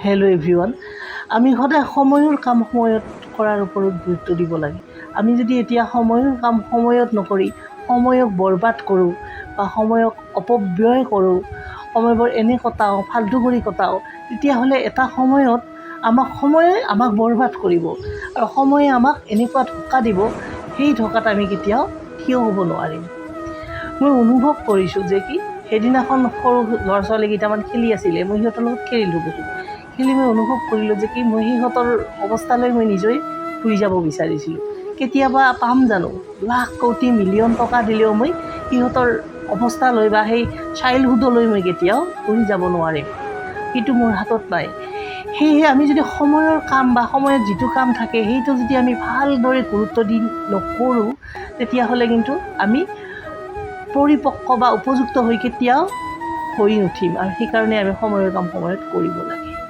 Hello' everyone. আমি সদায় সময়ৰ কাম সময়ত কৰাৰ ওপৰত গুৰুত্ব দিব লাগে। আমি যদি এতিয়া সময়ৰ কাম সময়ত নকৰি সময়ক বৰবাদ কৰোঁ বা সময়ক অপব্যয় কৰোঁ, সময়বোৰ এনে কটাওঁ, ফাল্টু কৰি কটাওঁ, তেতিয়াহ'লে এটা সময়ত সময়ে আমাক বৰবাদ কৰিব আৰু সময়ে আমাক এনেকুৱা ধোকা দিব, সেই ধোকাত আমি কেতিয়াও থিয় হ'ব নোৱাৰিম। মই অনুভৱ কৰিছোঁ যে সেইদিনাখন সৰু ল'ৰা ছোৱালী কেইটামান খেলি আছিলে, মই সিহঁতৰ লগত খেলিলোঁ বহুত। খেলি মই অনুভৱ কৰিলোঁ যে মই সিহঁতৰ অৱস্থালৈ মই নিজেই ঘূৰি যাব বিচাৰিছিলোঁ। কেতিয়াবা পাম জানো? লাখ কোটি মিলিয়ন টকা দিলেও মই সিহঁতৰ অৱস্থালৈ বা সেই চাইল্ডহুডলৈ মই কেতিয়াও ঘূৰি যাব নোৱাৰিম। সেইটো মোৰ হাতত নাই। সেয়েহে আমি যদি সময়ৰ কাম বা সময়ত যিটো কাম থাকে সেইটো যদি আমি ভালদৰে গুৰুত্ব দি নকৰোঁ, তেতিয়াহ'লে কিন্তু আমি পৰিপক্ক বা উপযুক্ত হৈ কেতিয়াও হৈ নুঠিম। আৰু সেইকাৰণে আমি সময়ৰ কাম সময়ত কৰিব লাগে।